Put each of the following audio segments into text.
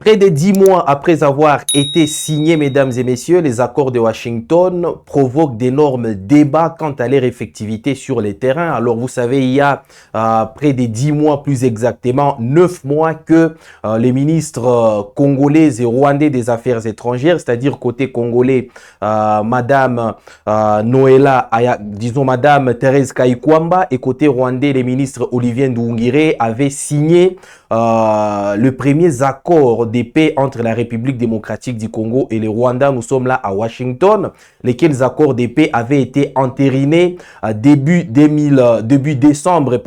Près de 10 mois après avoir été signés, mesdames et messieurs, les accords de Washington provoquent d'énormes débats quant à leur effectivité sur les terrains. Alors, vous savez, il y a près de 10 mois, plus exactement 9 mois, que les ministres congolais et rwandais des Affaires étrangères, c'est-à-dire côté congolais, Madame Noëlla, disons Madame Thérèse Kayikwamba, et côté rwandais, les ministres Olivier Nduhungirehe avaient signé le premier accord de paix entre la République démocratique du Congo et le Rwanda. Nous sommes là à Washington, lesquels accords de paix avaient été entérinés début décembre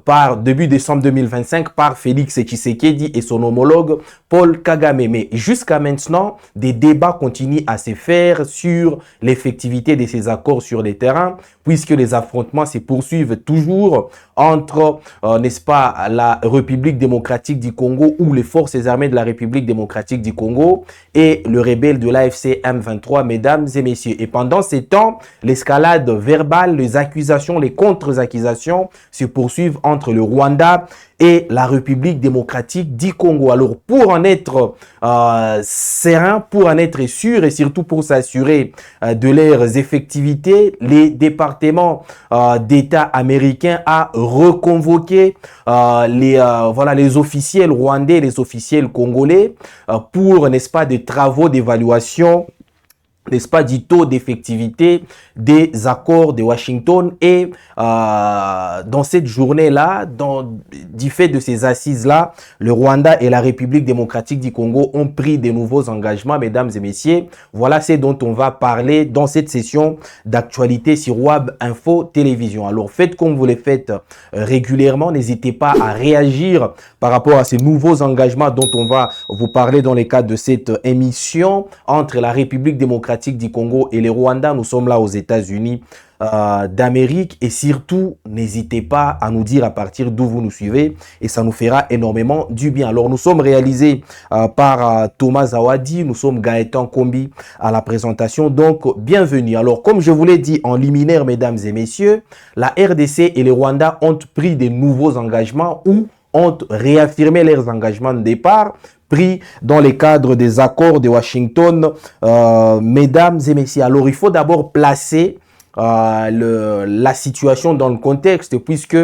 2025 par Félix Tshisekedi et son homologue Paul Kagame. Mais jusqu'à maintenant, des débats continuent à se faire sur l'effectivité de ces accords sur les terrains, puisque les affrontements se poursuivent toujours entre, n'est-ce pas, la République démocratique du Congo ou les forces armées de la République démocratique du Congo et le rebelle de l'AFC M23, mesdames et messieurs. Et pendant ces temps, l'escalade verbale, les accusations, les contre-accusations se poursuivent entre le Rwanda et la République démocratique du Congo. Alors, pour en être serein, pour en être sûr et surtout pour s'assurer de leurs effectivités, les départements d'État américains a reconvoqué les officiels rwandais et les officiels congolais pour, n'est-ce pas, des travaux d'évaluation, n'est-ce pas, du taux d'effectivité des accords de Washington. Et dans cette journée-là, du fait de ces assises-là, le Rwanda et la République démocratique du Congo ont pris de nouveaux engagements, mesdames et messieurs. Voilà ce dont on va parler dans cette session d'actualité sur WAB Info Télévision. Alors, faites comme vous le faites régulièrement. N'hésitez pas à réagir par rapport à ces nouveaux engagements dont on va vous parler dans le cadre de cette émission entre la République démocratique du Congo et le Rwanda. Nous sommes là aux États-Unis d'Amérique, et surtout n'hésitez pas à nous dire à partir d'où vous nous suivez, et ça nous fera énormément du bien. Alors, nous sommes réalisés par Thomas Zawadi, nous sommes Gaëtan Kombi à la présentation, donc bienvenue. Alors, comme je vous l'ai dit en liminaire, mesdames et messieurs, la RDC et le Rwanda ont pris de nouveaux engagements ou ont réaffirmé leurs engagements de départ pris dans les cadres des accords de Washington, mesdames et messieurs. Alors, il faut d'abord placer la situation dans le contexte, puisque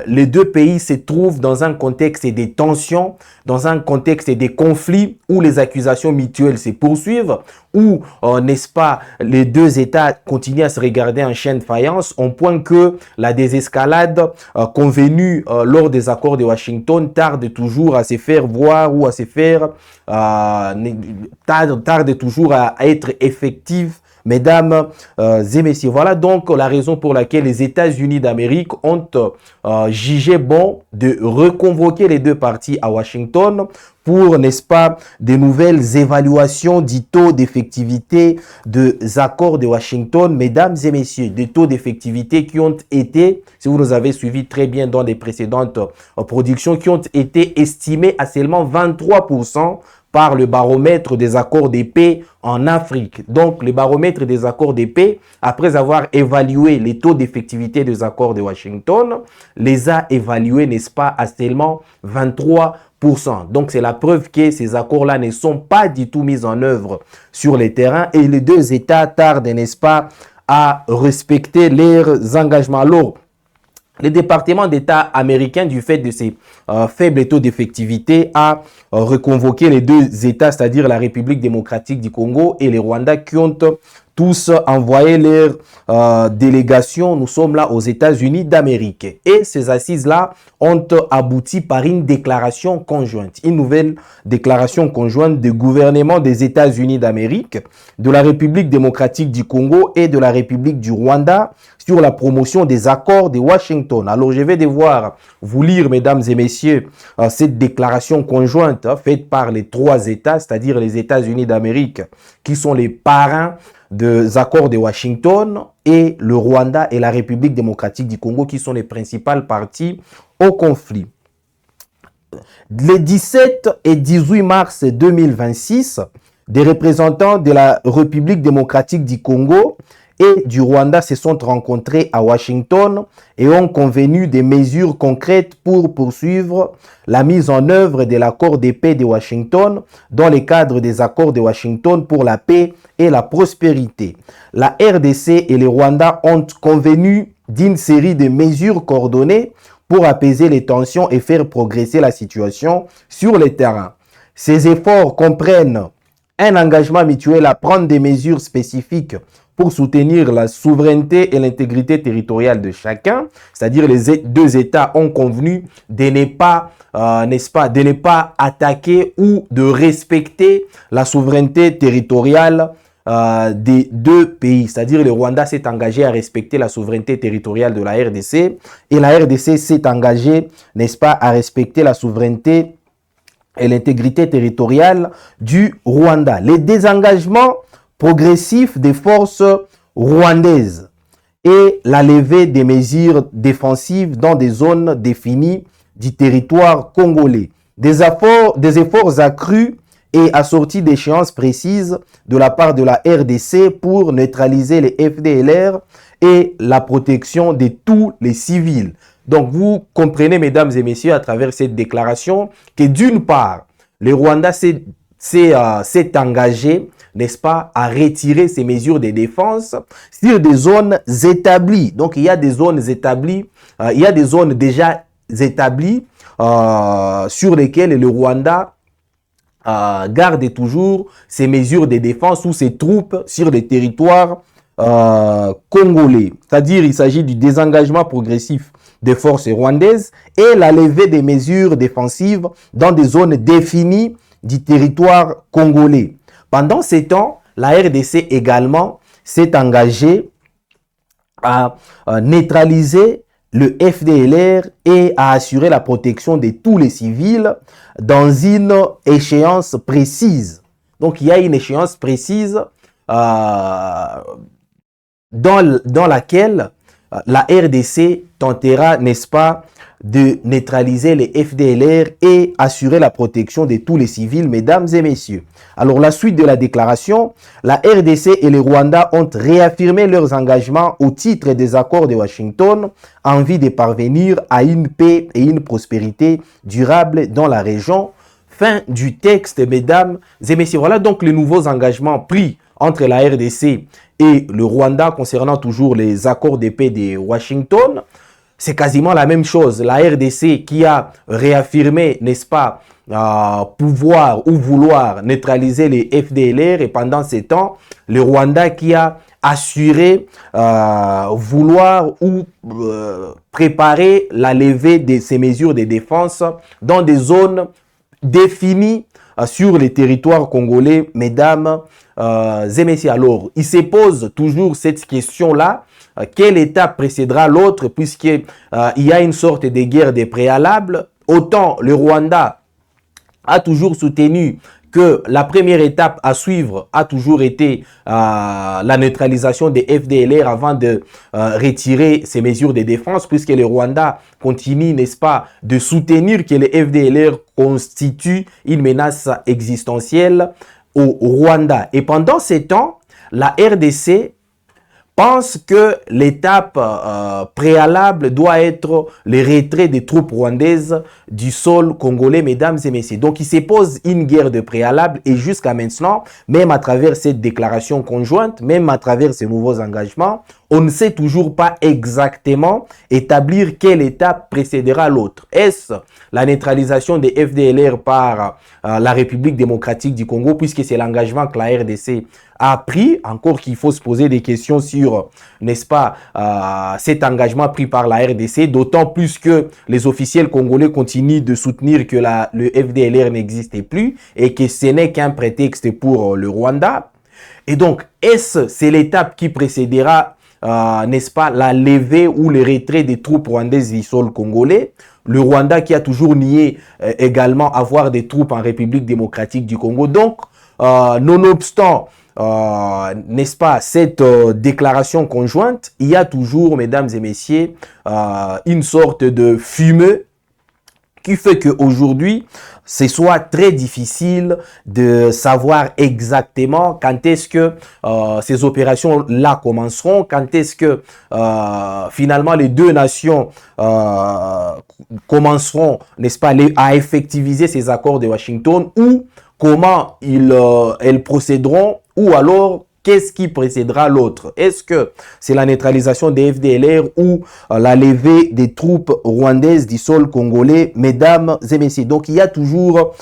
les deux pays se trouvent dans un contexte des tensions, dans un contexte des conflits où les accusations mutuelles se poursuivent, où, n'est-ce pas, les deux États continuent à se regarder en chaîne de faïence, au point que la désescalade convenue lors des accords de Washington tarde toujours à se faire voir ou à se faire, tarde toujours à être effective. Mesdames et messieurs, voilà donc la raison pour laquelle les États-Unis d'Amérique ont jugé bon de reconvoquer les deux parties à Washington pour, n'est-ce pas, de nouvelles évaluations du taux d'effectivité des accords de Washington. Mesdames et messieurs, des taux d'effectivité qui ont été, si vous nous avez suivis très bien dans les précédentes productions, qui ont été estimés à seulement 23% par le baromètre des accords de paix en Afrique. Donc, le baromètre des accords de paix, après avoir évalué les taux d'effectivité des accords de Washington, les a évalués, n'est-ce pas, à seulement 23%. Donc, c'est la preuve que ces accords-là ne sont pas du tout mis en œuvre sur les terrains, et les deux États tardent, n'est-ce pas, à respecter leurs engagements. Alors, le département d'État américain, du fait de ses faibles taux d'effectivité, a reconvoqué les deux États, c'est-à-dire la République démocratique du Congo et le Rwanda, qui ont tous envoyé leurs délégations. Nous sommes là aux États-Unis d'Amérique. Et ces assises-là ont abouti par une déclaration conjointe, une nouvelle déclaration conjointe du gouvernement des États-Unis d'Amérique, de la République démocratique du Congo et de la République du Rwanda sur la promotion des accords de Washington. Alors, je vais devoir vous lire, mesdames et messieurs, cette déclaration conjointe faite par les trois États, c'est-à-dire les États-Unis d'Amérique, qui sont les parrains des accords de Washington, et le Rwanda et la République démocratique du Congo, qui sont les principales parties au conflit. Les 17 et 18 mars 2026, des représentants de la République démocratique du Congo et du Rwanda se sont rencontrés à Washington et ont convenu des mesures concrètes pour poursuivre la mise en œuvre de l'accord de paix de Washington dans le cadre des accords de Washington pour la paix et la prospérité. La RDC et le Rwanda ont convenu d'une série de mesures coordonnées pour apaiser les tensions et faire progresser la situation sur le terrain. Ces efforts comprennent un engagement mutuel à prendre des mesures spécifiques pour soutenir la souveraineté et l'intégrité territoriale de chacun, c'est-à-dire les deux États ont convenu de ne pas, de ne pas attaquer ou de respecter la souveraineté territoriale des deux pays, c'est-à-dire le Rwanda s'est engagé à respecter la souveraineté territoriale de la RDC et la RDC s'est engagée, n'est-ce pas, à respecter la souveraineté et l'intégrité territoriale du Rwanda. Les désengagements progressifs des forces rwandaises et la levée des mesures défensives dans des zones définies du territoire congolais. Des efforts accrus et assortis d'échéances précises de la part de la RDC pour neutraliser les FDLR et la protection de tous les civils. Donc, vous comprenez, mesdames et messieurs, à travers cette déclaration, que d'une part, le Rwanda s'est engagé, n'est-ce pas, à retirer ces mesures de défense sur des zones établies. Donc, il y a des zones établies, il y a des zones déjà établies sur lesquelles le Rwanda garde toujours ces mesures de défense ou ses troupes sur les territoires congolais. C'est-à-dire, il s'agit du désengagement progressif des forces rwandaises et la levée des mesures défensives dans des zones définies du territoire congolais. Pendant ces temps, la RDC également s'est engagée à neutraliser le FDLR et à assurer la protection de tous les civils dans une échéance précise. Donc, il y a une échéance précise dans laquelle la RDC tentera, n'est-ce pas, de neutraliser les FDLR et assurer la protection de tous les civils, mesdames et messieurs. Alors, la suite de la déclaration, la RDC et le Rwanda ont réaffirmé leurs engagements au titre des accords de Washington en vue de parvenir à une paix et une prospérité durable dans la région. Fin du texte, mesdames et messieurs. Voilà donc les nouveaux engagements pris entre la RDC et le Rwanda concernant toujours les accords de paix de Washington. C'est quasiment la même chose. La RDC qui a réaffirmé, n'est-ce pas, pouvoir ou vouloir neutraliser les FDLR et pendant ces temps, le Rwanda qui a assuré vouloir ou préparer la levée de ces mesures de défense dans des zones définies sur les territoires congolais, mesdames et messieurs. Alors, il se pose toujours cette question-là. Quelle étape précédera l'autre puisqu'il y a une sorte de guerre des préalables. Autant le Rwanda a toujours soutenu que la première étape à suivre a toujours été la neutralisation des FDLR avant de retirer ces mesures de défense puisque le Rwanda continue, n'est-ce pas, de soutenir que les FDLR constituent une menace existentielle au Rwanda. Et pendant ces temps, la RDC pense que l'étape préalable doit être le retrait des troupes rwandaises du sol congolais, mesdames et messieurs. Donc, il se pose une guerre de préalable et jusqu'à maintenant, même à travers cette déclaration conjointe, même à travers ces nouveaux engagements, on ne sait toujours pas exactement établir quelle étape précédera l'autre. Est-ce la neutralisation des FDLR par la République démocratique du Congo, puisque c'est l'engagement que la RDC a pris, encore qu'il faut se poser des questions sur, n'est-ce pas, cet engagement pris par la RDC, d'autant plus que les officiels congolais continuent de soutenir que le FDLR n'existait plus et que ce n'est qu'un prétexte pour le Rwanda. Et donc, c'est l'étape qui précédera, n'est-ce pas, la levée ou le retrait des troupes rwandaises du sol congolais? Le Rwanda qui a toujours nié également avoir des troupes en République démocratique du Congo. Donc, nonobstant, n'est-ce pas, cette déclaration conjointe, il y a toujours, mesdames et messieurs, une sorte de fumée qui fait qu'aujourd'hui, ce soit très difficile de savoir exactement quand est-ce que ces opérations-là commenceront, quand est-ce que finalement les deux nations commenceront, n'est-ce pas, à effectiviser ces accords de Washington, ou comment elles procéderont, ou alors qu'est-ce qui précédera l'autre? Est-ce que c'est la neutralisation des FDLR ou la levée des troupes rwandaises du sol congolais, mesdames et messieurs? Donc, il y a toujours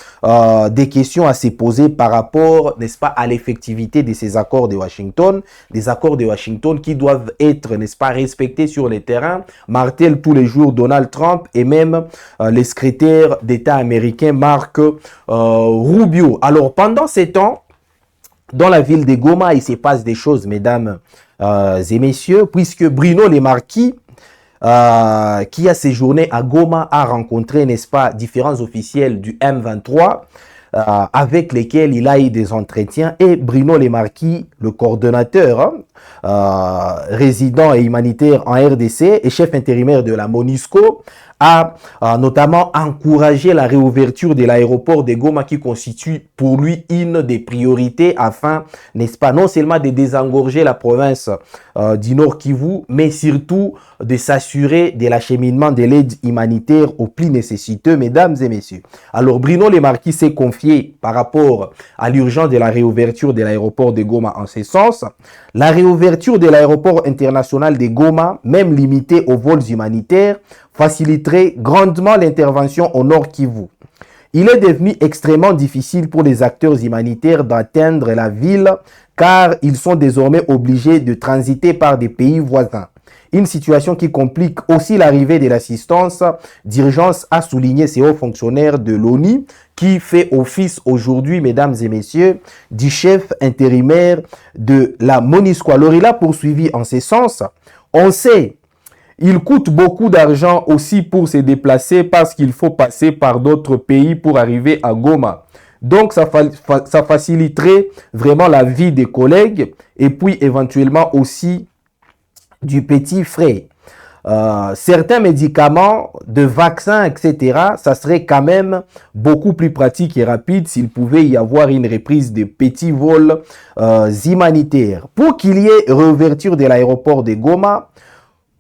des questions à se poser par rapport, n'est-ce pas, à l'effectivité de ces accords de Washington, des accords de Washington qui doivent être, n'est-ce pas, respectés sur le terrain, martèle tous les jours Donald Trump et même le secrétaire d'État américain Marc Rubio. Alors, pendant ces temps, dans la ville de Goma, il se passe des choses, mesdames et messieurs, puisque Bruno Le Marquis, qui a séjourné à Goma, a rencontré, n'est-ce pas, différents officiels du M23, avec lesquels il a eu des entretiens. Et Bruno Le Marquis, le coordonnateur résident et humanitaire en RDC et chef intérimaire de la MONUSCO, a notamment encouragé la réouverture de l'aéroport de Goma, qui constitue pour lui une des priorités afin, n'est-ce pas, non seulement de désengorger la province du Nord Kivu, mais surtout de s'assurer de l'acheminement de l'aide humanitaire aux plus nécessiteux, mesdames et messieurs. Alors Bruno Le Marquis s'est confié par rapport à l'urgence de la réouverture de l'aéroport de Goma en ce sens. La réouverture de l'aéroport international de Goma, même limitée aux vols humanitaires, faciliterait grandement l'intervention au Nord Kivu. Il est devenu extrêmement difficile pour les acteurs humanitaires d'atteindre la ville car ils sont désormais obligés de transiter par des pays voisins. Une situation qui complique aussi l'arrivée de l'assistance d'urgence, a souligné ces hauts fonctionnaires de l'ONU, qui fait office aujourd'hui, mesdames et messieurs, du chef intérimaire de la MONUSCO. Alors il a poursuivi en ce sens. On sait, il coûte beaucoup d'argent aussi pour se déplacer parce qu'il faut passer par d'autres pays pour arriver à Goma. Donc, ça faciliterait vraiment la vie des collègues et puis éventuellement aussi du petit frais. Certains médicaments, de vaccins, etc., ça serait quand même beaucoup plus pratique et rapide s'il pouvait y avoir une reprise de petits vols humanitaires. Pour qu'il y ait réouverture de l'aéroport de Goma,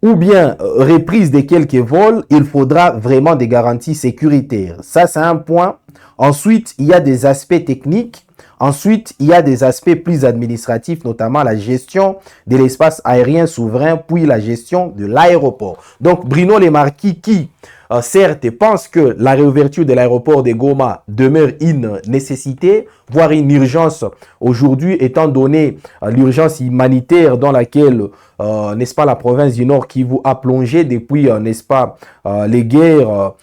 ou bien reprise de quelques vols, il faudra vraiment des garanties sécuritaires. Ça, c'est un point. Ensuite, il y a des aspects techniques. Ensuite, il y a des aspects plus administratifs, notamment la gestion de l'espace aérien souverain, puis la gestion de l'aéroport. Donc, Bruno Le Marquis, qui certes pense que la réouverture de l'aéroport de Goma demeure une nécessité, voire une urgence aujourd'hui, étant donné l'urgence humanitaire dans laquelle, n'est-ce pas, la province du Nord Kivu a plongé depuis, n'est-ce pas, les guerres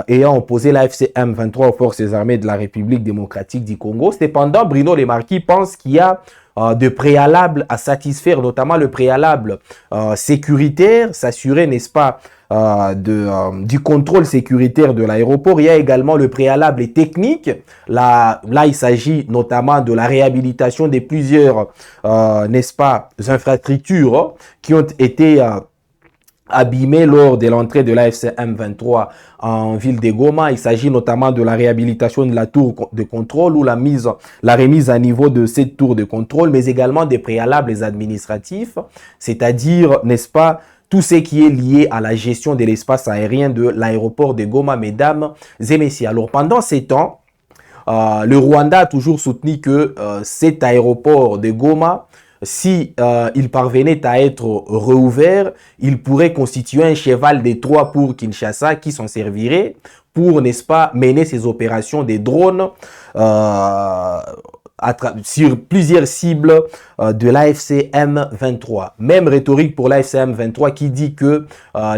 ayant opposé l'AFC M23 aux forces armées de la République démocratique du Congo. Cependant, Bruno Le Marquis pense qu'il y a de préalables à satisfaire, notamment le préalable sécuritaire, s'assurer, n'est-ce pas, du contrôle sécuritaire de l'aéroport. Il y a également le préalable technique. Là, il s'agit notamment de la réhabilitation de plusieurs, n'est-ce pas, infrastructures qui ont été abîmées lors de l'entrée de l'AFC M23 en ville de Goma. Il s'agit notamment de la réhabilitation de la tour de contrôle ou la remise à niveau de cette tour de contrôle, mais également des préalables administratifs, c'est-à-dire, n'est-ce pas, tout ce qui est lié à la gestion de l'espace aérien de l'aéroport de Goma, mesdames et messieurs. Alors, pendant ces temps, le Rwanda a toujours soutenu que cet aéroport de Goma, si il parvenait à être réouvert, il pourrait constituer un cheval de Troie pour Kinshasa, qui s'en servirait pour, n'est-ce pas, mener ses opérations des drones sur plusieurs cibles de l'AFC M23. Même rhétorique pour l'AFC M23 qui dit que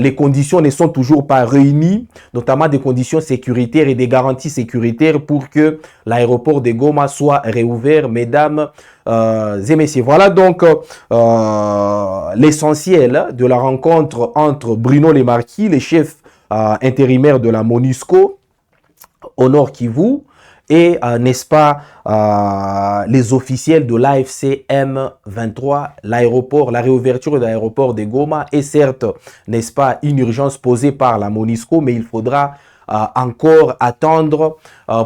les conditions ne sont toujours pas réunies, notamment des conditions sécuritaires et des garanties sécuritaires pour que l'aéroport de Goma soit réouvert, mesdames et messieurs. Voilà donc l'essentiel de la rencontre entre Bruno Le Marquis, le chef intérimaire de la MONUSCO au Nord Kivu, et n'est-ce pas les officiels de l'AFC M23, l'aéroport, la réouverture de l'aéroport de Goma est certes, n'est-ce pas, une urgence posée par la MONUSCO, mais il faudra encore attendre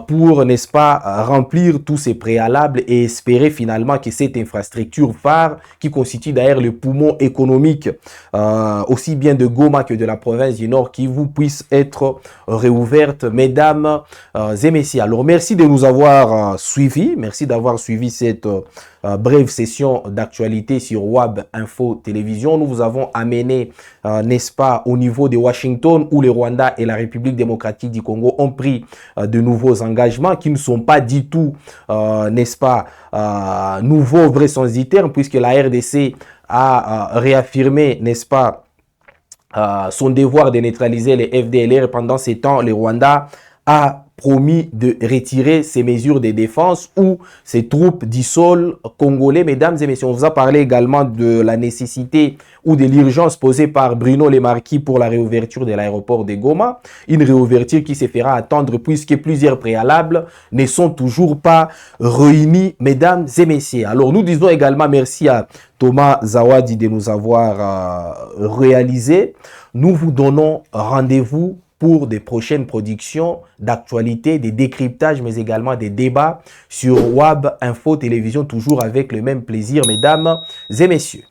pour, n'est-ce pas, remplir tous ces préalables et espérer finalement que cette infrastructure phare, qui constitue d'ailleurs le poumon économique aussi bien de Goma que de la province du Nord Kivu, puisse être réouverte, mesdames et messieurs. Alors, merci de nous avoir suivis. Merci d'avoir suivi cette brève session d'actualité sur WAB Info Télévision. Nous vous avons amené, n'est-ce pas, au niveau de Washington, où le Rwanda et la République démocratique du Congo ont pris de nouveaux engagements qui ne sont pas du tout, n'est-ce pas, nouveaux au vrai sens du terme, puisque la RDC a réaffirmé, n'est-ce pas, son devoir de neutraliser les FDLR. Pendant ces temps, le Rwanda a promis de retirer ses mesures de défense ou ses troupes du sol congolais. Mesdames et messieurs, on vous a parlé également de la nécessité ou de l'urgence posée par Bruno Le Marquis pour la réouverture de l'aéroport de Goma. Une réouverture qui se fera attendre puisque plusieurs préalables ne sont toujours pas réunis, mesdames et messieurs. Alors nous disons également merci à Thomas Zawadi de nous avoir réalisé. Nous vous donnons rendez-vous pour des prochaines productions d'actualité, des décryptages, mais également des débats sur WAB Info Télévision, toujours avec le même plaisir, mesdames et messieurs.